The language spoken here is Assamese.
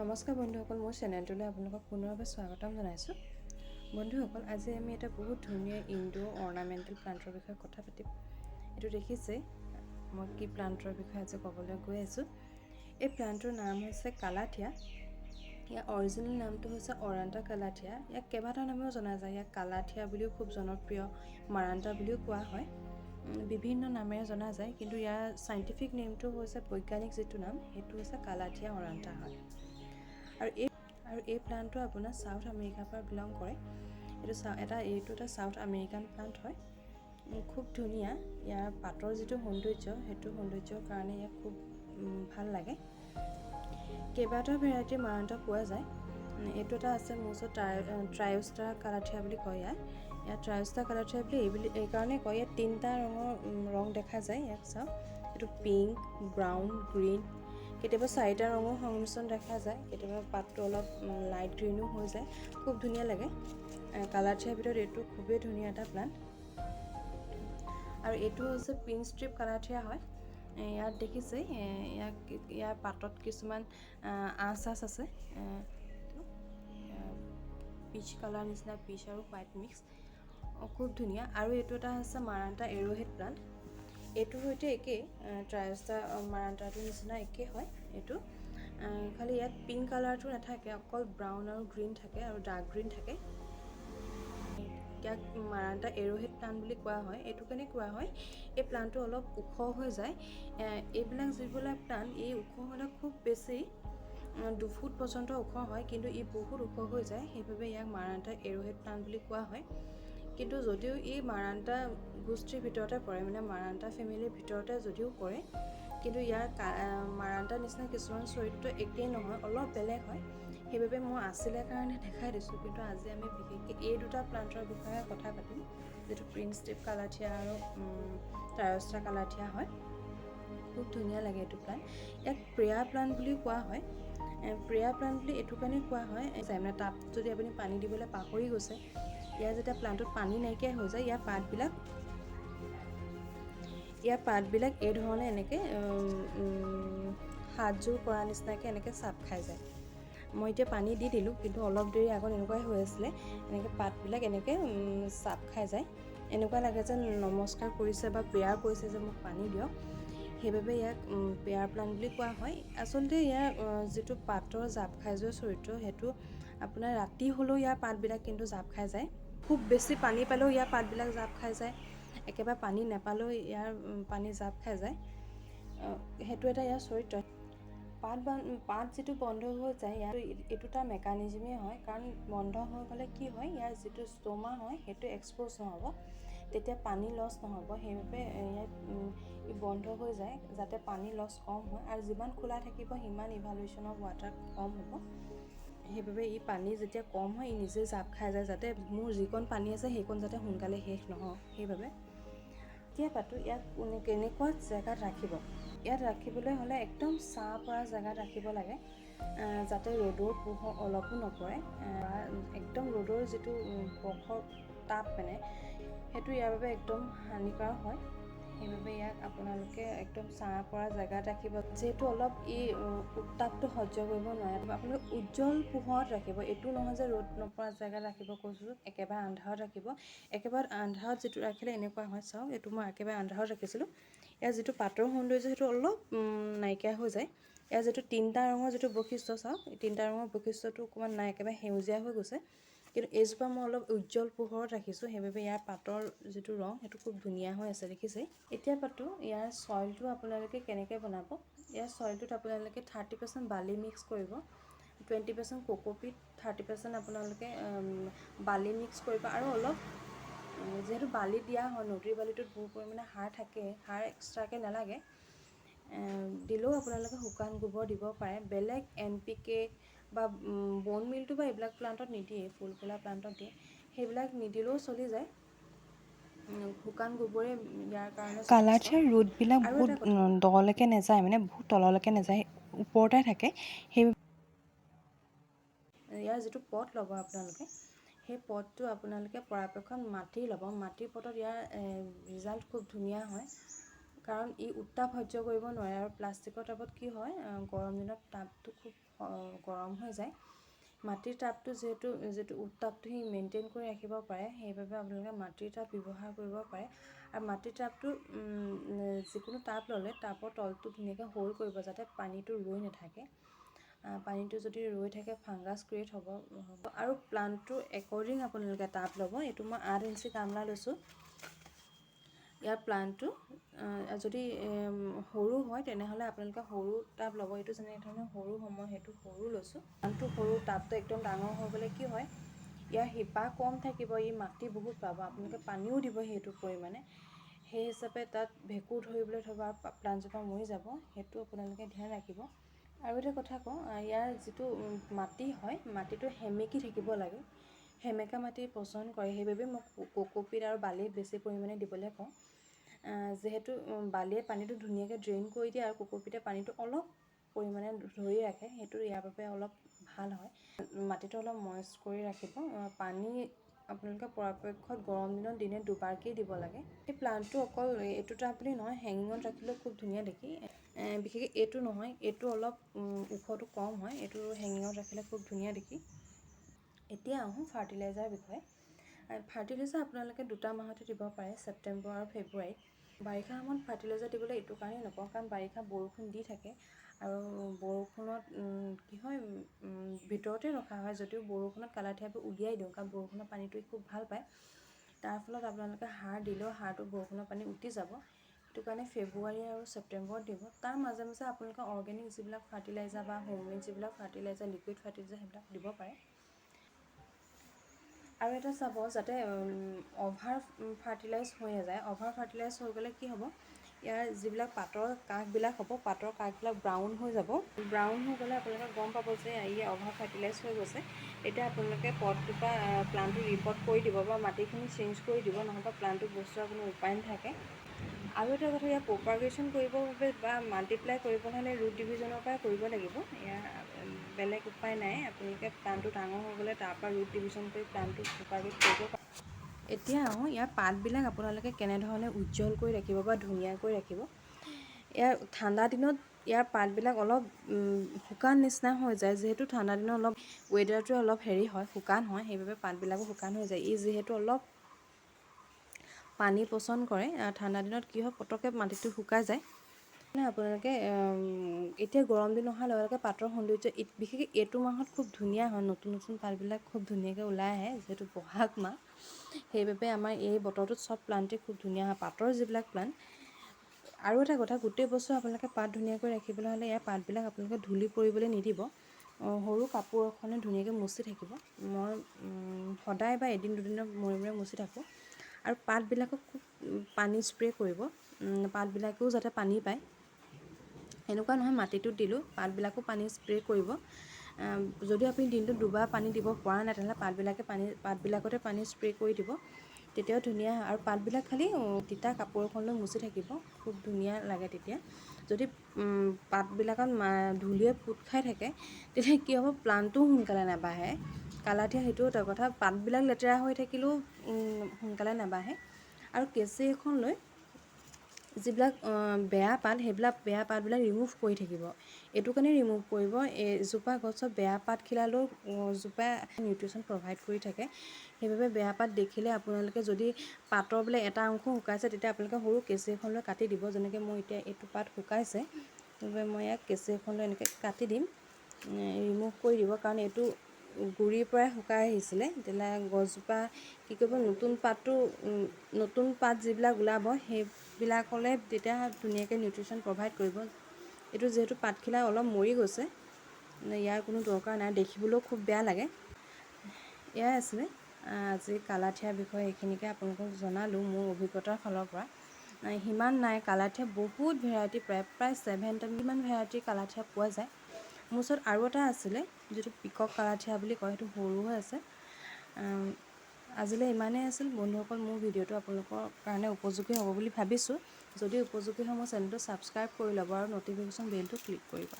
নমস্কাৰ বন্ধুসকল, মোৰ চেনেলটোলৈ আপোনালোকক পুনৰবাৰ স্বাগতম জনাইছোঁ। বন্ধুসকল, আজি আমি এটা বহুত ধুনীয়া ইনডোৰ অৰ্নামেণ্টেল প্লাণ্টৰ বিষয়ে কথা পাতিম। এইটো দেখিছে মই কি প্লাণ্টৰ বিষয়ে আজি ক'বলৈ গৈ আছোঁ। এই প্লাণ্টটোৰ নাম হৈছে কালাথিয়া। ইয়াৰ অৰিজিনেল নামটো হৈছে অৰাণ্টা কালাথিয়া। ইয়াক কেইবাটাও নামেও জনা যায়। ইয়াক কালাথিয়া বুলিও খুব জনপ্ৰিয়, মাৰাণ্টা বুলিও কোৱা হয়, বিভিন্ন নামেৰে জনা যায়, কিন্তু ইয়াৰ চাইণ্টিফিক নেমটো হৈছে, বৈজ্ঞানিক যিটো নাম সেইটো হৈছে কালাথিয়া অৰাণ্টা হয়। আৰু এই প্লাণ্টটো আপোনাৰ চাউথ আমেৰিকাৰ পৰা বিলং কৰে। এইটো এটা চাউথ আমেৰিকান প্লাণ্ট হয়। খুব ধুনীয়া। ইয়াৰ পাতৰ যিটো সৌন্দৰ্য, সেইটো সৌন্দৰ্যৰ কাৰণে ইয়াক খুব ভাল লাগে। কেইবাটাও ভেৰাইটিৰ মাৰাণ্টা পোৱা যায়। এইটো এটা আছে মোৰ ওচৰত ট্ৰাইষ্টা কালাথিয়া বুলি কয়। ইয়াত ট্ৰাইষ্টা কালাথিয়া বুলি এইকাৰণে কয়, ইয়াত 3টা ৰং দেখা যায়। ইয়াক চাওক, এইটো পিংক, ব্ৰাউন, গ্ৰীণ, কেতিয়াবা 4টা ৰঙৰ সংমিশ্ৰণ দেখা যায়। কেতিয়াবা পাতটো অলপ লাইট গ্ৰীণো হৈ যায়, খুব ধুনীয়া লাগে। কালাথিয়াৰ ভিতৰত এইটো খুবেই ধুনীয়া এটা প্লাণ্ট। আৰু এইটো হৈছে পিংক ষ্ট্ৰিপ কালাথিয়া হয়। ইয়াত দেখিছে ইয়াৰ পাতত কিছুমান আঁচ আছে, পিচ কালাৰ নিচিনা, পিচ আৰু হোৱাইট মিক্স, খুব ধুনীয়া। আৰু এইটো এটা হৈছে মাৰাণ্টা এৰ'হেড প্লাণ্ট। এইটোৰ সৈতে একেই, ট্ৰাইষ্টা মাৰাণ্টাটোৰ নিচিনা একেই হয়। এইটো খালি ইয়াত পিংক কালাৰটো নাথাকে, অকল ব্ৰাউন আৰু গ্ৰীণ থাকে আৰু ডাৰ্ক গ্ৰীণ থাকে। ইয়াক মাৰাণ্টা এৰ'হেড প্লাণ্ট বুলি কোৱা হয়। এইটো কাৰণে কোৱা হয়, এই প্লাণ্টটো অলপ ওখ হৈ যায়। যিবিলাক প্লাণ্ট এই ওখ হ'লে খুব বেছি 2 ফুট পৰ্যন্ত ওখ হয়, কিন্তু ই বহুত ওখ হৈ যায়, সেইবাবে ইয়াক মাৰাণ্টা এৰ'হেড প্লাণ্ট বুলি কোৱা হয়। কিন্তু যদিও ই মাৰাণ্টা গোষ্ঠীৰ ভিতৰতে পৰে, মানে মাৰাণ্টা ফেমিলিৰ ভিতৰতে যদিও পৰে, কিন্তু ইয়াৰ মাৰাণ্টাৰ নিচিনা কিছুমান চৰিত্ৰ একেই নহয়, অলপ বেলেগ হয়। সেইবাবে মই আছিলে কাৰণে দেখাই দিছোঁ, কিন্তু আজি আমি বিশেষকৈ এই দুটা প্লাণ্টৰ বিষয়ে কথা পাতিম, যিটো পিংক ষ্ট্ৰিপ কালাথিয়া আৰু ট্ৰাইষ্টা কালাথিয়া হয়। খুব ধুনীয়া লাগে এইটো প্লাণ্ট। ইয়াক প্ৰেয়াৰ প্লাণ্ট বুলিও কোৱা হয়। প্ৰেয়াৰ প্লাণ্ট বুলি এইটো কাৰণে কোৱা হয়, মানে তাত যদি আপুনি পানী দিবলৈ পাহৰি গৈছে, ইয়াৰ যেতিয়া প্লাণ্টত পানী নাইকিয়া হৈ যায়, ইয়াৰ পাতবিলাক এই ধৰণে এনেকৈ হাতযোৰ কৰা নিচিনাকৈ এনেকৈ চাপ খাই যায়। মই এতিয়া পানী দি দিলোঁ, কিন্তু অলপ দেৰি আগত এনেকুৱাই হৈ আছিলে। এনেকৈ পাতবিলাক এনেকৈ চাপ খাই যায়, এনেকুৱা লাগে যে নমস্কাৰ কৰিছে বা প্ৰেয়াৰ কৰিছে যে মোক পানী দিয়ক। সেইবাবে ইয়াক প্ৰেয়াৰ প্লাণ্ট বুলি কোৱা হয়। আচলতে ইয়াৰ যিটো পাতৰ জাপ খাই যোৱা চৰিত্ৰ, সেইটো আপোনাৰ ৰাতি হ'লেও ইয়াৰ পাতবিলাক কিন্তু জাপ খাই যায়। খুব বেছি পানী পালেও ইয়াৰ পাতবিলাক জাপ খাই যায়, একেবাৰে পানী নাপালেও ইয়াৰ পানী জাপ খাই যায়। সেইটো এটা ইয়াৰ চৰিত্ৰ। পাত যিটো বন্ধ হৈ যায়, এইটো তাৰ মেকানিজমেই হয়, কাৰণ বন্ধ হৈ গ'লে কি হয়, ইয়াৰ যিটো ষ্ট'মা হয় সেইটো এক্সপ'জ নহ'ব, তেতিয়া পানী লছ নহ'ব। সেইবাবে ইয়াত বন্ধ হৈ যায়, যাতে পানী লছ কম হয়, আৰু যিমান খোলা থাকিব সিমান ইভালুৱেশ্যন অফ ৱাটাৰ কম হ'ব। সেইবাবে পানী যেতিয়া কম হয়, নিজে জাপ খাই যায়, যাতে মোৰ যিকণ পানী আছে সেইকণ যাতে সোনকালে শেষ নহয়, সেইবাবে। এতিয়া পাতোঁ, ইয়াক কেনেকুৱা জেগাত ৰাখিব। ইয়াত ৰাখিবলৈ হ'লে একদম ছাঁ পৰা জেগাত ৰাখিব লাগে, যাতে ৰ'দৰ পোহৰ অলপো নপৰে, একদম ৰ'দৰ যিটো প্ৰখৰ তাপ মানে সেইটো ইয়াৰ বাবে একদম হানিকাৰক হয়। সেইবাবে ইয়াক আপোনালোকে একদম ছাঁ পৰা জেগাত ৰাখিব, যিহেতু অলপ উত্তাপটো সহ্য কৰিব নোৱাৰে। আপোনালোকে উজ্জ্বল পোহৰত ৰাখিব, এইটো নহয় যে ৰ'দ নপৰা জেগাত ৰাখিব কৈছোঁ, একেবাৰে আন্ধাৰত ৰাখিব। একেবাৰে আন্ধাৰত যিটো ৰাখিলে এনেকুৱা হয়, চাওক, এইটো মই একেবাৰে আন্ধাৰত ৰাখিছিলোঁ। ইয়াৰ যিটো পাতৰ সৌন্দৰ্য সেইটো অলপ নাইকিয়া হৈ যায়। ইয়াৰ যিটো 3টা ৰঙৰ যিটো বৈশিষ্ট্য, চাওক, 3টা ৰঙৰ বৈশিষ্ট্যটো অকণমান নাই, একেবাৰে সেউজীয়া হৈ গৈছে। কিন্তু এইজোপা মই অলপ উজ্জ্বল পোহৰত ৰাখিছোঁ, সেইবাবে ইয়াৰ পাতৰ যিটো ৰং সেইটো খুব ধুনীয়া হৈ আছে, দেখিছে। এতিয়া পাতোঁ, ইয়াৰ চইলটো আপোনালোকে কেনেকৈ বনাব। ইয়াৰ চইলটোত আপোনালোকে 30% বালি মিক্স কৰিব, 20% কোকোপিট, 30% আপোনালোকে বালি মিক্স কৰিব। আৰু অলপ, যিহেতু বালি দিয়া হয়, নদীৰ বালিটোত বহু পৰিমাণে সাৰ থাকে, সাৰ এক্সট্ৰাকৈ নালাগে, দিলেও আপোনালোকে শুকান গোবৰ দিব পাৰে। বেলেগ NPK বা বন মিলটো বা এইবিলাক প্লাণ্টত নিদিয়ে, ফুল ফুলা প্লাণ্টত দিয়ে, সেইবিলাক নিদিলেও চলি যায়, শুকান গোবৰে ইয়াৰ কাৰণে। কালাথিয়াৰ ৰুটবিলাক বহুত দলৈকে নাযায়, মানে বহুত তললৈকে নাযায়, ওপৰতে থাকে। ইয়াৰ যিটো পট ল'ব আপোনালোকে, সেই পটটো আপোনালোকে পৰাপক্ষত মাটি ল'ব। মাটিৰ পটত ইয়াৰ ৰিজাল্ট খুব ধুনীয়া হয়, কাৰণ ই উত্তাপ সহ্য কৰিব নোৱাৰে। আৰু প্লাষ্টিকৰ টাবত কি হয়, গৰম দিনত টাবটো খুব গৰম হৈ যায়। মাটিৰ টাবটো যিটো উত্তাপটো সি মেইনটেইন কৰি ৰাখিব পাৰে, সেইবাবে আপোনালোকে মাটিৰ টাব ব্যৱহাৰ কৰিব পাৰে। আৰু মাটিৰ টাবটো যিকোনো টাব ল'লে টাবৰ তলটো ধুনীয়াকৈ হোল্ড কৰিব, যাতে পানীটো ৰৈ নাথাকে। পানীটো যদি ৰৈ থাকে ফাংগাছ ক্ৰিয়েট হ'ব। আৰু প্লাণ্টটোৰ একৰ্ডিং আপোনালোকে টাব ল'ব। এইটো মই 8 ইঞ্চি গামলা লৈছোঁ। ইয়াৰ প্লাণ্টটো যদি সৰু হয় তেনেহ'লে আপোনালোকে সৰু টাব ল'ব। এইটো যেনেধৰণে সৰু সময় সেইটো সৰু লৈছোঁ। প্লাণ্টটো সৰু, টাবটো একদম ডাঙৰ হৈ গ'লে কি হয়, ইয়াৰ শিপা কম থাকিব, ই মাটি বহুত পাব, আপোনালোকে পানীও দিব সেইটো পৰিমাণে। সেই হিচাপে তাত ভেঁকুৰ ধৰিবলৈ থ'ব আৰু প্লাণ্টজোপা মৰি যাব। সেইটো আপোনালোকে ধ্যান ৰাখিব। আৰু এটা কথা কওঁ, ইয়াৰ যিটো মাটি হয়, মাটিটো সেমেকি থাকিব লাগে। সেমেকা মাটি পচন্দ কৰে, সেইবাবে মই কোকোপিট আৰু বালি বেছি পৰিমাণে দিবলৈ কওঁ। যিহেতু বালিয়ে পানীটো ধুনীয়াকৈ ড্ৰেইন কৰি দিয়ে আৰু কোকোপিটে পানীটো অলপ পৰিমাণে ধৰি ৰাখে, সেইটো ইয়াৰ বাবে অলপ ভাল হয়। মাটিটো অলপ মইষ্ট কৰি ৰাখিব। পানী আপোনালোকে পৰাপক্ষত গৰম দিনত দিনে 2বাৰকৈ দিব লাগে। এই প্লাণ্টটো অকল এইটো টাব বুলি নহয়, হেঙিঙত ৰাখিলেও খুব ধুনীয়া দেখি। বিশেষকৈ এইটো নহয়, এইটো অলপ ওখটো কম হয়, এইটো হেঙিঙত ৰাখিলে খুব ধুনীয়া দেখি। এতিয়া আহোঁ ফাৰ্টিলাইজাৰৰ বিষয়ে। ফাৰ্টিলাইজাৰ আপোনালোকে 2টা মাহতে দিব পাৰে, ছেপ্টেম্বৰ আৰু ফেব্ৰুৱাৰীত। বাৰিষা সময়ত ফাৰ্টিলাইজাৰ দিবলৈ এইটো কাৰণেই নকওঁ, কাৰণ বাৰিষা বৰষুণ দি থাকে আৰু বৰষুণত কি হয়, ভিতৰতে ৰখা হয়, যদিও বৰষুণত কালাঠিয়াবোৰ উলিয়াই দিওঁ, কাৰণ বৰষুণৰ পানীটোৱে খুব ভাল পায়। তাৰ ফলত আপোনালোকে সাৰ দিলেও সাৰটো বৰষুণৰ পানী উটি যাব। সেইটো কাৰণে ফেব্ৰুৱাৰী আৰু ছেপ্টেম্বৰত দিব। তাৰ মাজে মাজে আপোনালোকে অৰ্গেনিক যিবিলাক ফাৰ্টিলাইজাৰ বা হোমমেড যিবিলাক ফাৰ্টিলাইজাৰ, লিকুইড ফাৰ্টিলাইজাৰ সেইবিলাক দিব পাৰে। আৰু এটা চাব যাতে অভাৰ ফাৰ্টিলাইজ হৈ নাযায়। অভাৰ ফাৰ্টিলাইজ হৈ গ'লে কি হ'ব, ইয়াৰ যিবিলাক পাতৰ কাষবিলাক হ'ব, পাতৰ কাষবিলাক ব্ৰাউন হৈ যাব। ব্ৰাউন হৈ গ'লে আপোনালোকে গম পাব যে ই অভাৰ ফাৰ্টিলাইজ হৈ গৈছে। এতিয়া আপোনালোকে পটটোৰ পৰা প্লাণ্টটো ৰিপৰ্ট কৰি দিব বা মাটিখিনি চেঞ্জ কৰি দিব, নহ'বা প্লাণ্টটো বচোৱাৰ কোনো উপায় নাথাকে। আৰু এটা কথা, ইয়াৰ প্ৰপাগেশ্যন কৰিবৰ বাবে বা মাল্টিপ্লাই কৰিবলৈ হ'লে ৰুট ডিভিজনৰ পৰাই কৰিব লাগিব। ইয়াৰ বেলেগ উপায় নাই। আপোনালোকে প্লাণ্টটো ডাঙৰ হৈ গ'লে তাৰপৰা ৰুট ডিভিজন কৰি প্লাণ্টটো প্ৰপাগেট কৰিব পাৰে। এতিয়া আহোঁ, ইয়াৰ পাতবিলাক আপোনালোকে কেনেধৰণে উজ্জ্বল কৰি ৰাখিব বা ধুনীয়া কৰি ৰাখিব। ইয়াৰ ঠাণ্ডা দিনত ইয়াৰ পাতবিলাক অলপ শুকান নিচিনা হৈ যায়, যিহেতু ঠাণ্ডা দিনত অলপ ৱেডাৰটোৱে অলপ শুকান হয়, সেইবাবে পাতবিলাকো শুকান হৈ যায়। ই যিহেতু অলপ পানী পচন্দ কৰে, ঠাণ্ডা দিনত কি হয়, পটককৈ মাটিটো শুকাই যায়। আপোনালোকে এতিয়া গৰম দিন অহাৰ লগে লগে পাতৰ সৌন্দৰ্য, বিশেষকৈ এইটো মাহত খুব ধুনীয়া হয়, নতুন নতুন পাতবিলাক খুব ধুনীয়াকৈ ওলাই আহে, যিহেতু বহাগ মাহ। সেইবাবে আমাৰ এই বতৰটোত চব প্লাণ্টেই খুব ধুনীয়া হয়, পাতৰ যিবিলাক প্লাণ্ট। আৰু এটা কথা, গোটেই বছৰ আপোনালোকে পাত ধুনীয়াকৈ ৰাখিবলৈ হ'লে ইয়াৰ পাতবিলাক আপোনালোকে ধূলি পৰিবলৈ নিদিব। সৰু কাপোৰ এখনে ধুনীয়াকৈ মুচি থাকিব। মই সদায় বা এদিন দুদিনৰ মূৰে মূৰে মুচি থাকোঁ। আৰু পাতবিলাকক খুব পানী স্প্ৰে' কৰিব, পাতবিলাকেও যাতে পানী পায়। এনেকুৱা নহয় মাটিটোত দিলোঁ, পাতবিলাকো পানী স্প্ৰে' কৰিব। যদি আপুনি দিনটোত 2বাৰ পানী দিব পৰা নাই, তেনেহ'লে পাতবিলাকতে পানী স্প্ৰে' কৰি দিব, তেতিয়াও ধুনীয়া হয়। আৰু পাতবিলাক খালি তিতা কাপোৰ এখন লৈ মুচি থাকিব, খুব ধুনীয়া লাগে তেতিয়া। যদি পাতবিলাকত ধূলিয়ে পোত খাই থাকে, তেতিয়া কি হ'ব, প্লাণ্টটোও সোনকালে নাবাঢ়ে। কালাঠিয়া সেইটোও এটা কথা, পাতবিলাক লেতেৰা হৈ থাকিলেও সোনকালে নাবাঢ়ে। আৰু কেঁচি এখন লৈ যিবিলাক বেয়া পাত, সেইবিলাক বেয়া পাতবিলাক ৰিমুভ কৰি থাকিব। এইটো কাৰণে ৰিমুভ কৰিব, এজোপা গছত বেয়া পাত খিলালেও জোপাই নিউট্ৰিশ্যন প্ৰভাইড কৰি থাকে। সেইবাবে বেয়া পাত দেখিলে আপোনালোকে যদি পাতৰ বোলে এটা অংশ শুকাইছে, তেতিয়া আপোনালোকে সৰু কেঁচি এখন লৈ কাটি দিব। যেনেকৈ মোৰ এতিয়া এইটো পাত শুকাইছে, সেইবাবে মই ইয়াক কেঁচি এখন লৈ এনেকৈ কাটি দিম, ৰিমুভ কৰি দিব। কাৰণ এইটো গুৰিৰ পৰাই শুকাই আহিছিলে। তেতিয়া গছজোপা কি কৰিব, নতুন পাত যিবিলাক ওলাব, সেইবিলাকলৈ তেতিয়া ধুনীয়াকৈ নিউট্ৰিশ্যন প্ৰভাইড কৰিব। এইটো যিহেতু পাতখিলা অলপ মৰি গৈছে, ইয়াৰ কোনো দৰকাৰ নাই, দেখিবলৈও খুব বেয়া লাগে। এয়াই আছিলে আজি কালাঠিয়াৰ বিষয়ে। এইখিনিকে আপোনালোকক জনালোঁ মোৰ অভিজ্ঞতাৰ ফালৰ পৰা। সিমান নাই, কালাঠিয়া বহুত ভেৰাইটি, প্ৰায় 7টা ভেৰাইটিৰ কালাঠিয়া পোৱা যায়। মোৰ ওচৰত আৰু এটা আছিলে, যিটো পিকক কালাঠিয়া বুলি কয়, সেইটো সৰু হৈ আছে। আজিলৈ ইমানেই আছিল বন্ধুসকল। মোৰ ভিডিঅ'টো আপোনালোকৰ কাৰণে উপযোগী হ'ব বুলি ভাবিছোঁ। যদি উপযোগী হয়, মোৰ চেনেলটো ছাবস্ক্ৰাইব কৰি ল'ব আৰু ন'টিফিকেশ্যন বেলটো ক্লিক কৰিব।